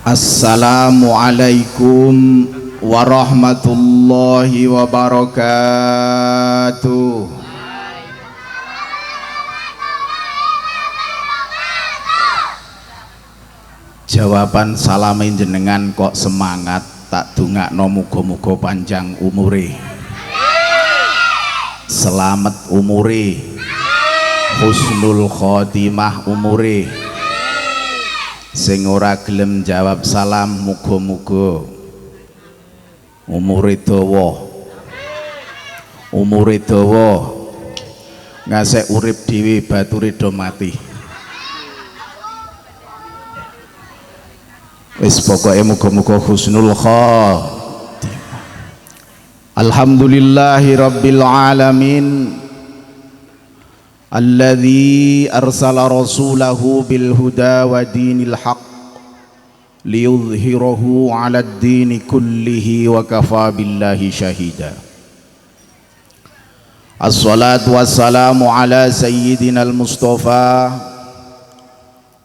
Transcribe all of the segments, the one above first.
Assalamualaikum warahmatullahi wabarakatuh. Jawaban salamin jenengan kok semangat, tak dungakno muga-muga panjang umure, selamat umure, husnul khotimah umure. Sing ora gelem jawab salam muga-muga umure dawa ngasek urip dhewe bature do mati. Wis pokoke muga-muga husnul khotimah. Alhamdulillahi rabbil alamin alladzi arsala rasulahu bil huda wa dinil haq liyudhhirahu 'alad dini kullihi wa kafa billahi syahida. Assalatu wassalamu ala sayyidina al-mustafa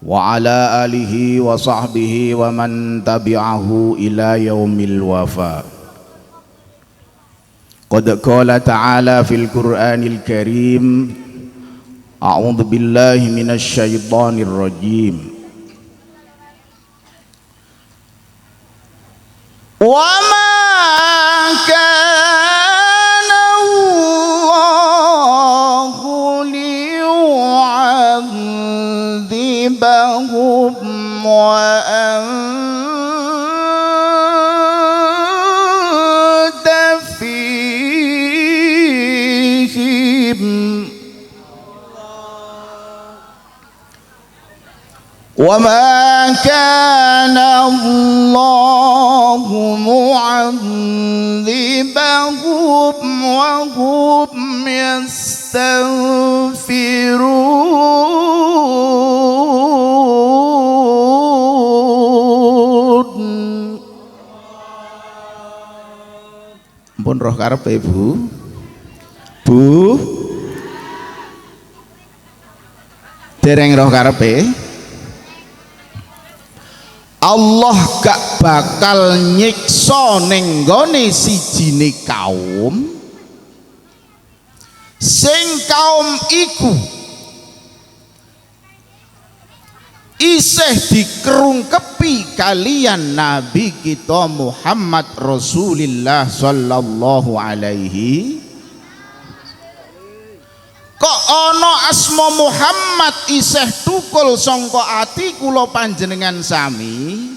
wa ala alihi wa sahbihi wa man tabi'ahu ila yaumil wafa. Qad qala ta'ala fil Qur'anil Karim, a'udzu billahi minasy syaithanir rajim. Wa ma kana Allahu liyu'adzibahum wa anta fihim. وَمَا كَانَ اللَّهُ مُعَذِّبَهُمْ وَهُمْ يَسْتَغْفِرُونَ. Ampun roh karepe Bu. Dereng roh karepe. Allah gak bakal nyiksa ning nggone sijine kaum sing kaum iku isih dikerungkepi kalian Nabi kita Muhammad Rasulullah sallallahu alaihi. Kok ana asma Muhammad isih tukul sangka ati kula panjenengan sami,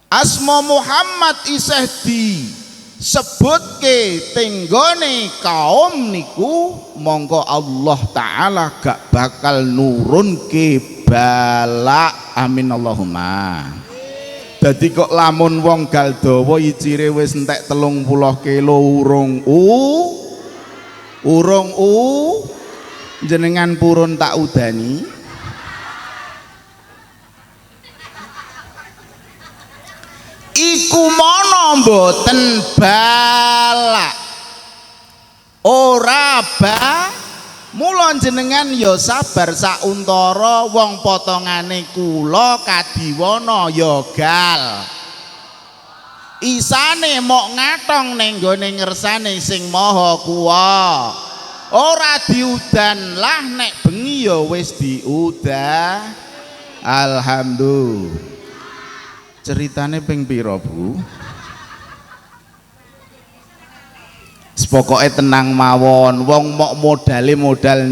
asma Muhammad isih disebutke tenggone kaum niku, monggo Allah Ta'ala gak bakal nurunke bala. Amin Allahumma. Dadi kok lamun wong Galdawa icire wis entek 30 kilo urung jenengan purun tak udani. Iku mono mboten balak ora ba. Mula jenengan ya sabar sauntara wong potongane kula kadiwana ya gal. Isane mok ngatong ning gone ngersane sing maha kuwa. Ora diudan lah nek bengi ya wis diudah. Alhamdulillah. Ceritane ping pira, Bu? Sepokoke tenang mawon, wong mok modal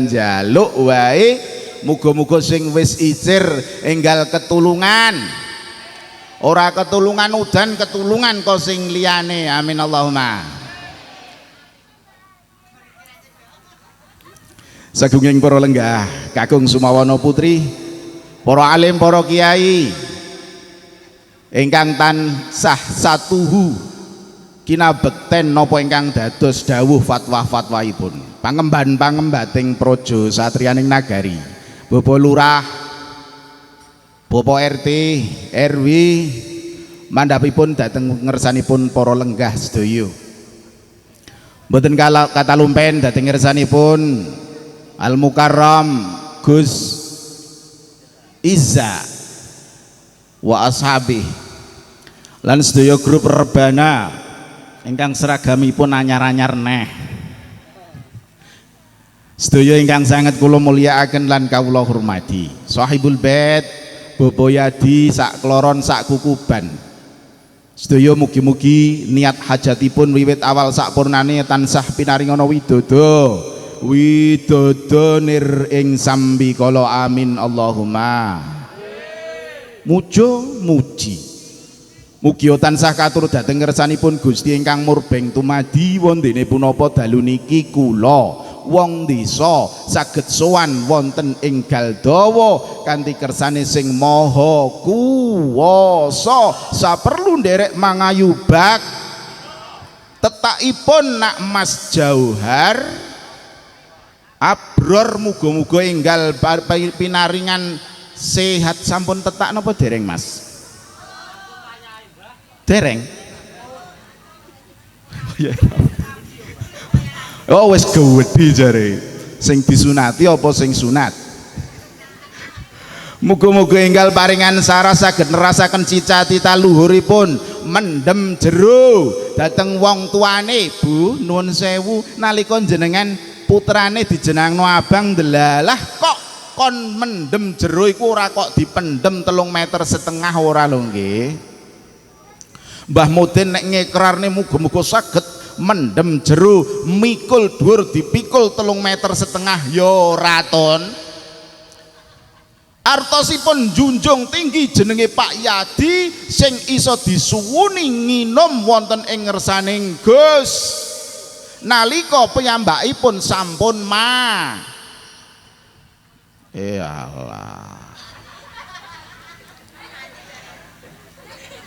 njaluk wae. Muga-muga sing wis icir enggal ketulungan. Ora ketulungan udan, ketulungan kok sing liyane. Amin Allahumma. Sagunging para lenggah kakung sumawana putri, para alim, para kiai ingkang tansah satuhu kinabekten napa ingkang dados dawuh fatwa-fatwaipun, pangemban-pangembating praja satriyaning nagari, Bapak Lurah, Bapak RT, RW, mandhapipun dhateng ngersanipun para lenggah sedaya. Mboten kata lumpen dhateng ngersanipun Al Mukarram Gus Izza wa ashabi lan sedaya grup rebana ingkang seragamipun anyar-anyar neh. Sedaya ingkang sanget kula mulyakaken lan kawula hormati. Sahibul Bait, Bobo Yadi sak kloron sak kukuban. Sedaya mugi-mugi niat hajatipun wiwit awal sak purnane tansah pinaringana widodo. Widodo nir ing sambikala amin Allahumma. Mujo muji. Mugi tansah katur dhateng ngersanipun Gusti ingkang murbeng tumadi wondene punapa dalu niki kula wong desa saged sowan wonten ing Galdawa kanthi kersane sing maha kuwasa saperlu nderek mangayubak tetakipun nak Mas Jauhar Abror muga-muga enggal pinaringan sehat sampun tetak napa dereng Mas? Dereng? Oh wis gedhe jare. Sing disunati apa sing sunat? Muga-muga enggal paringan sarah saged nerasaken cita-cita luhuripun mendem jero dhateng wong tuane. Bu nuwun sewu nalika jenengan putrane dijenengno Abang delalah kok kon mendem jero iku ora kok dipendem 3,5 meter ora lho nggih. Mbah Mudin nek ngekrarne muga-muga saged mendem jero mikul dhuwur dipikul 3,5 meter ya raton. Artosipun junjung tinggi jenenge Pak Yadi sing iso disuwuni nginum wonten ing ngersaning Gus nalika piyambakipun sampun Allah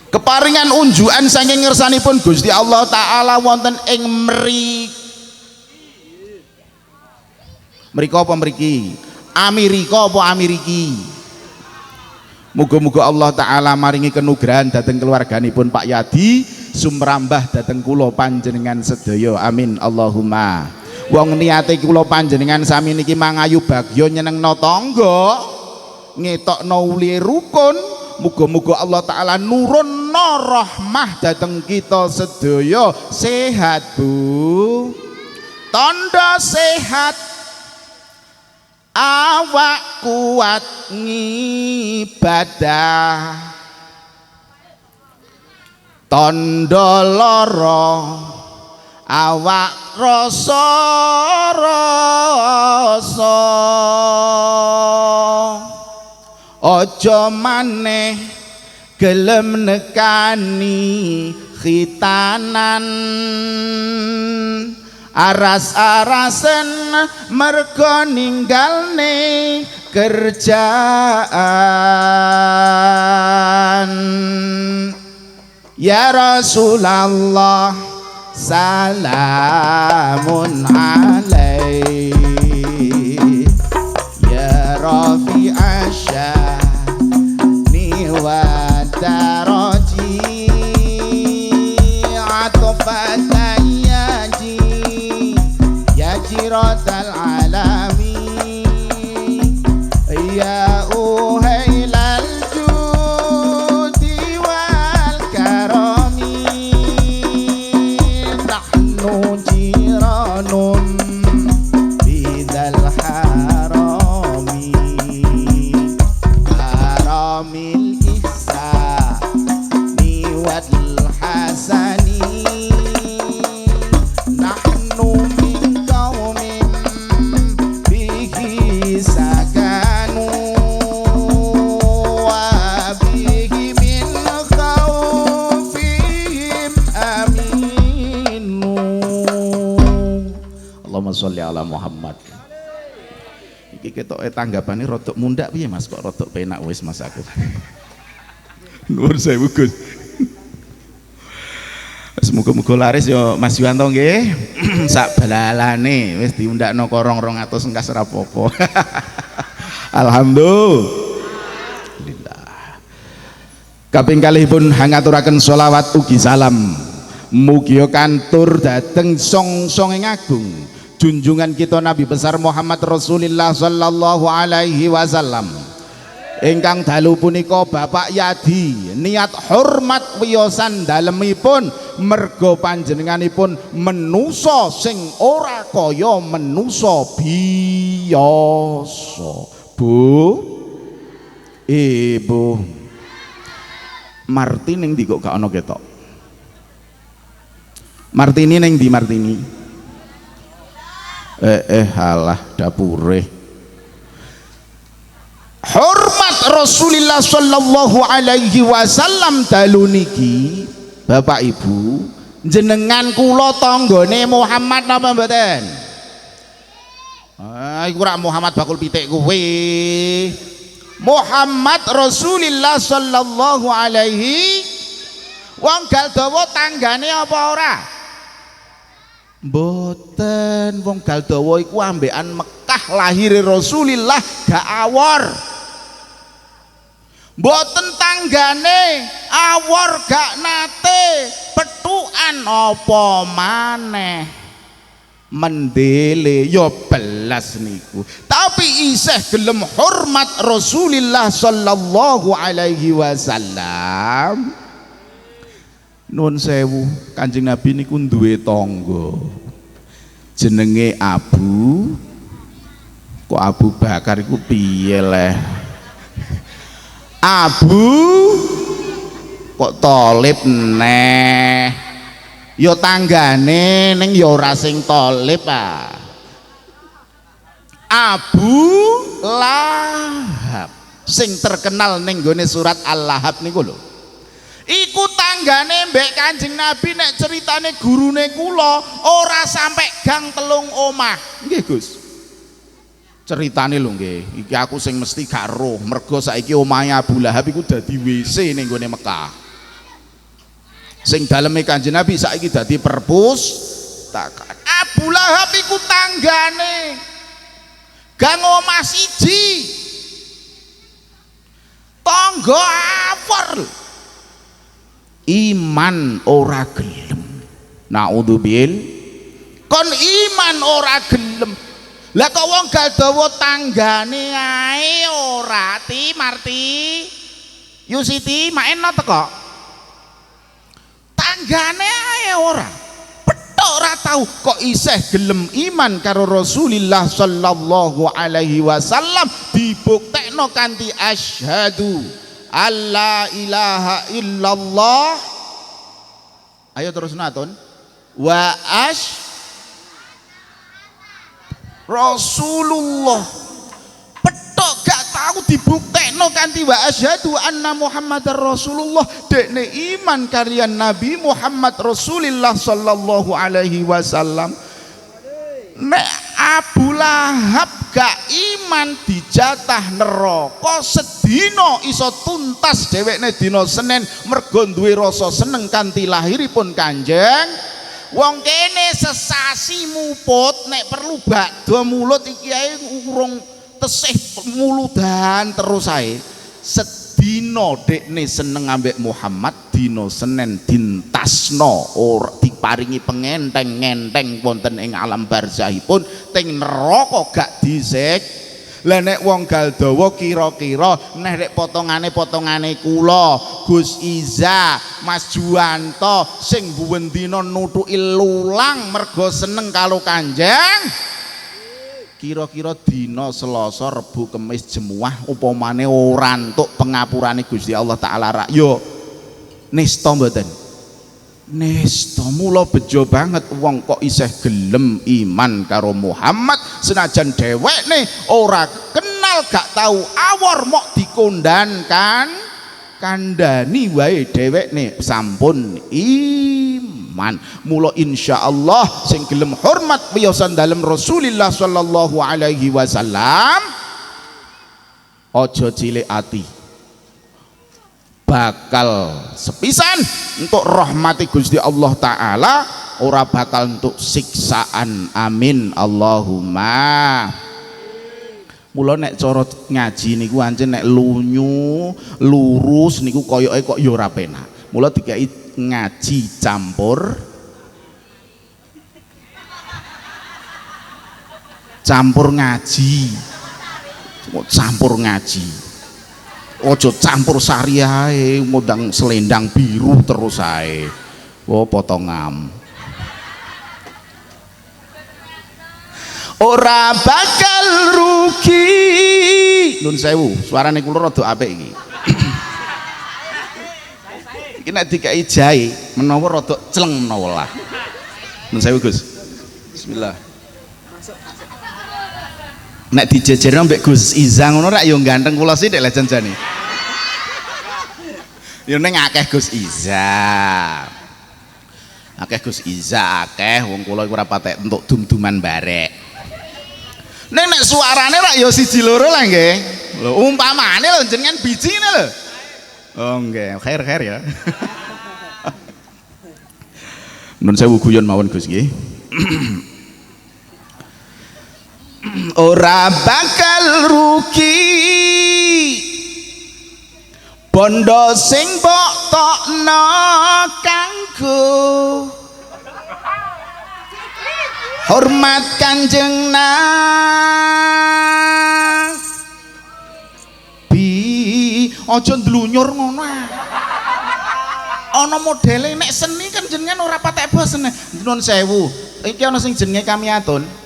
keparingan unjukan saking ngersanipun Gusti Allah Ta'ala wonten ing mriko apa mriki? Amerika apa Ameriki? Muga-muga Allah Ta'ala maringi kenugrahan dhateng keluarganipun Pak Yadi sumrambah dhateng kula panjenengan sedaya amin Allahumma. Wong niate kula panjenengan sami niki mangayu bagya nyenengno tangga ngetokno uli rukun. Muga-muga Allah Ta'ala nurunno rahmah dhateng kita sedaya. Sehat Bu, tondo sehat, awak kuat ngibadah, tondo lara awak rasa-rasa. Ojo maneh gelem nekani khitanan aras-arasen mergo ninggalne kerjaan. Ya Rasulullah salamun alaik ya Rafi asyani wa daraji atofatan yaji ya jiratal alami ya uhailal judi wal karami nahnu jiranun bidal harami haramil ihsani wal hasani nahnu min qaumin bihi sakanu wa bihi min khawfihim aminu. Allahumma sholli ala Muhammad. Iki ketoke tanggapane rodok mundak piye Mas, kok rodok penak wis Mas aku. Nuwun sewu Gus. Semoga-moga laris ya Mas Yuwanto nggih. Sak balalane wis diundakno korong 200 engkas rapopo. Alhamdulillah. Kaping kalihipun hangaturaken sholawat ugi salam Mugi kantur dhateng song-song agung junjungan kita Nabi besar Muhammad Rasulullah sallallahu alaihi wasallam. Ingkang dalu punika Bapak Yadi niat hormat wiyosan dalemipun mergo panjenenganipun menusa sing ora kaya menusa biasa. Bu, Ibu Martini ning ndi kok gak ana ketok? Martini ning ndi Martini? Halah dapure. Hormat Rasulullah sallallahu alaihi wasallam dalu niki Bapak Ibu jenengan kula tanggane Muhammad napa mboten? Iku ora Muhammad bakul pitik kuwi. Muhammad Rasulullah sallallahu alaihi wong gal dawa tanggane apa ora? Mboten, wong gal dawa iku ambekan Mekah lahir Rasulullah gak awor. Mboten tanggane awor gak nate petukan apa maneh. Mendele yo belas niku. Tapi isih gelem hormat Rasulullah sallallahu alaihi wasallam. Nuwun sewu, Kanjeng Nabi niku duwe tangga. Jenenge Abu. Kok Abu Bakar iku piye leh? Abu kok Thalib neh. Ya tanggane ning ya ora sing Thalib ah. Abu Lahab sing terkenal ning gone surat Al-Lahab niku lho. Iku tanggane mbek Kanjeng Nabi nek ceritane gurune kula ora sampai gang telung omah. Nggih Gus. Ceritane lho nggih. Iki aku sing mesti gak roh mergo saiki omahe Abu Lahab iku dadi WC ning gone Mekah. Sing daleme Kanjeng Nabi saiki dadi perpustakaan. Abu Lahab iku tanggane gang omah siji. Tangga awor. Iman ora gelem. Naudzubil kon iman ora gelem. Lah kok wong gal dawa tanggane ae ora ti Marti. Yusiti maena teko. Tanggane ae ora. Petok ora tau kok isih gelem iman karo Rasulullah sallallahu alaihi wasallam dibuktekno kanthi asyhadu alla ilaha illallah. Ayo terus naton. Wa Rasulullah. Petok gak tahu dibuktekno kanthi wa asyhadu anna Muhammadar Rasulullah. Dekne iman kalian Nabi Muhammad Rasulullah sallallahu alaihi wasallam. Nek Abu Lahab gak iman dijatah neraka sedina iso tuntas dhewekne dina Senin mergo duwe rasa seneng kanthi lahiripun Kanjeng. Wong kene sesasi muput nek perlu bakdo mulut iki ae urung tesih muludan terus ae. Sedina dekne seneng ambek Muhammad dina Senin dintasno ora diparingi pengenteng-ngenteng wonten ing alam barzahipun teng neraka gak disik. Lah nek wong gal dawa kira-kira nek potongane kula Gus Iza, Mas Juwanto sing buwendina nutuki lulang mergo seneng karo Kanjeng. Kira-kira dina Selasa, Rebo, Kamis, Jemuah upamane ora entuk pengapurane Gusti Allah taala rak yo nista mboten. Nesta mula bejo banget wong kok isih gelem iman karo Muhammad senajan dhewekne ora kenal gak tahu awor mok dikondankan kandhani wae dhewekne sampun iman. Mula insyaallah sing gelem hormat wiyosan dalem Rasulullah sallallahu alaihi wasallam aja cilik ati. Bakal sepisan untuk rahmati Gusti Allah taala ora bakal untuk siksaan. Amin Allahumma. Mula nek cara ngaji niku ancen nek lunyu lurus niku koyoke kok ya ora penak. Mula dikai ngaji campur ngaji. Campur ngaji. Ojo campur sari ae, ngundang selendang biru terus ae. Oh potongam. Ora bakal rugi. Nun sewu, suarane kula rada apik iki. Iki nek dikai jahe menawa rada cleng menawa lah. Nun sewu Gus. Bismillah. Nek dijejerno mbek Gus Iza ngono rak yo ganteng kula sithik lek janjane. Yo ning akeh Gus Iza. Akeh Gus Iza akeh wong kula iku ora patek entuk dum-duman barek. Nek suarane rak yo siji loro lah nggih. Lho umpamane lho jenengan bijine lho. Oh nggih, khair ya. Nun sewu guyon mawon Gus nggih. Ora bakal rugi bondo sing mbok tokno kanggo hormat Kanjeng Nabi. Aja ndlunyur ngono ae. Ana modele nek seni kan jenengan ora patek bosen. Nun sewu. Iki ana sing jenenge Kamiatun.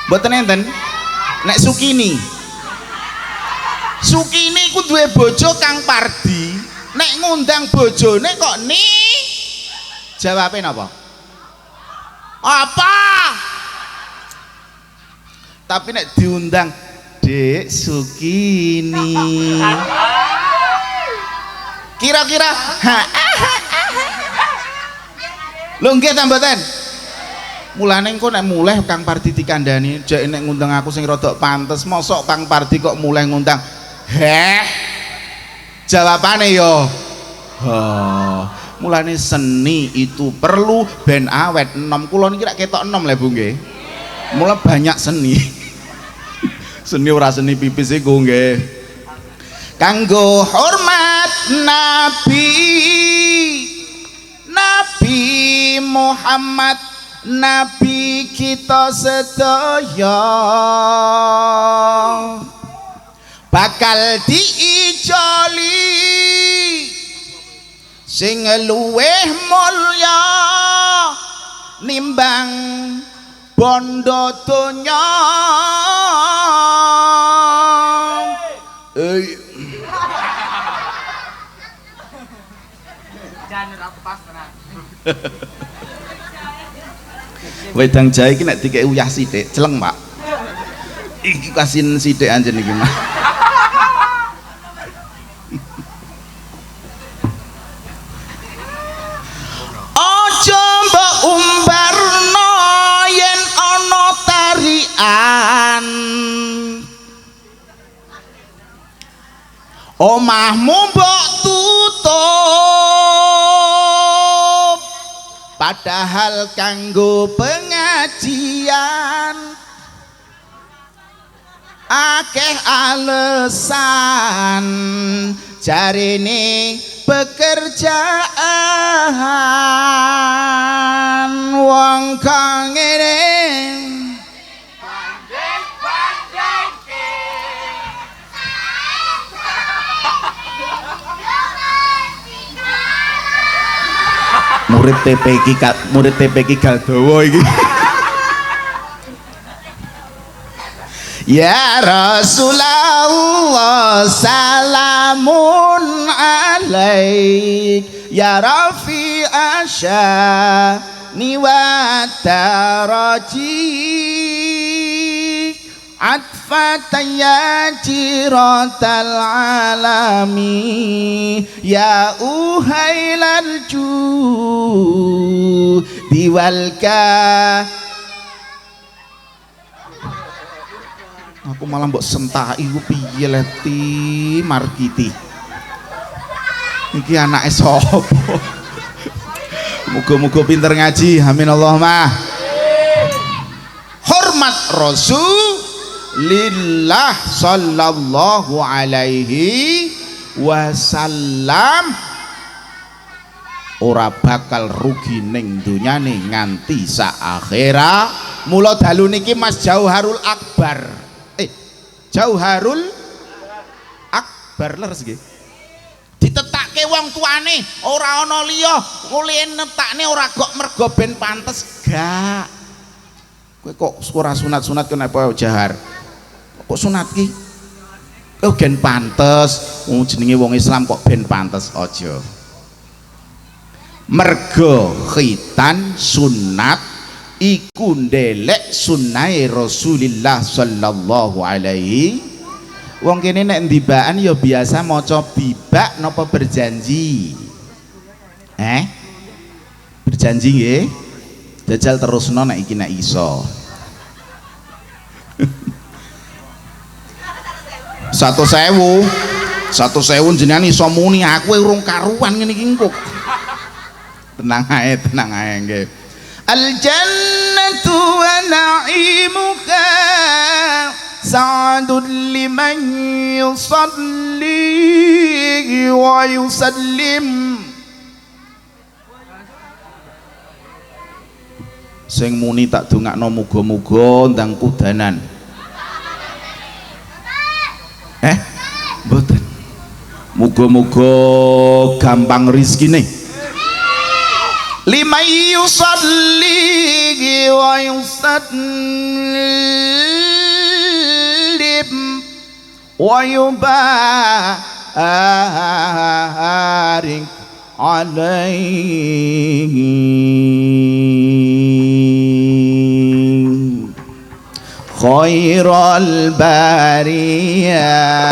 Mboten enten. Nek Sukini iku duwe bojo Kang Pardi. Nek ngundang bojone kok ni jawabe napa? Apa? Tapi nek diundang Dek Sukini. Kira-kira lho nggih ta mboten? Mulane engko nek muleh Kang Pardi dikandani, jek nek ngundang aku sing rada pantes, mosok Kang Pardi kok muleh ngundang. Jawabane yo. Mulane seni itu perlu ben awet. Enom kula niki rak ketok enom lho Bu nggih. Mula banyak seni. Seni ora seni pipis iku nggih. Kanggo hormat Nabi Muhammad Nabi kita sedaya bakal diijoli sing luweh mulya nimbang bondo donya. Jangan aku pas tenan. Wedang jahe iki nek dikek uyah sithik, celeng, Pak. Iki kasin sithik anjen iki, Mas. Aja mbok umbarno yen ana tarian. Omahmu mbok tutup. Padahal kanggo pengajian akeh alasan jarine pekerjaan wong kang ngene murid TPK Galdowo iki. Ya Rasulullah salamun alaik ya Rafi asyani wa taraji atfatan ya jiratal alami ya uhailal judi walka. Aku malah mbok sentaki ku piye Leti Margiti. Iki anake sapa? Muga-muga pinter ngaji. Amin Allahumma. Hormat Rasulillah sallallahu alaihi wasallam. ora bakal rugi ning donyane nganti sak akhirat. Mula dalu niki Mas Jauharul Akbar Jauharul Akbar leres nggih ditetake wong tuane ora ana liya mulih netakne ora kok mergo ben pantes gak kowe kok ora sunat-sunat kenapa Jahar kok sunat ki oh gen pantes jenenge wong Islam kok ben pantes aja mergo khitan sunat iku ndelek sunnahe Rasulullah sallallahu alaihi wong kene nek ndibaan ya biasa maca bibak napa berjanji berjanji nggih jajal terusno nek iki nek iso 100.000 jenengan iso muni aku urung karuan ngene iki engko tenang ae nggih al jannatu wa na'imuka sa'adun liman yusalli wa yusallim sing muni tak dongakno muga-muga ndang kudanan mboten muga-muga gampang rezekine liman yusalli wa yusallim wa yubarik alaihi khairul bariyah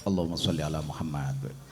Allahumma sholli ala Muhammad.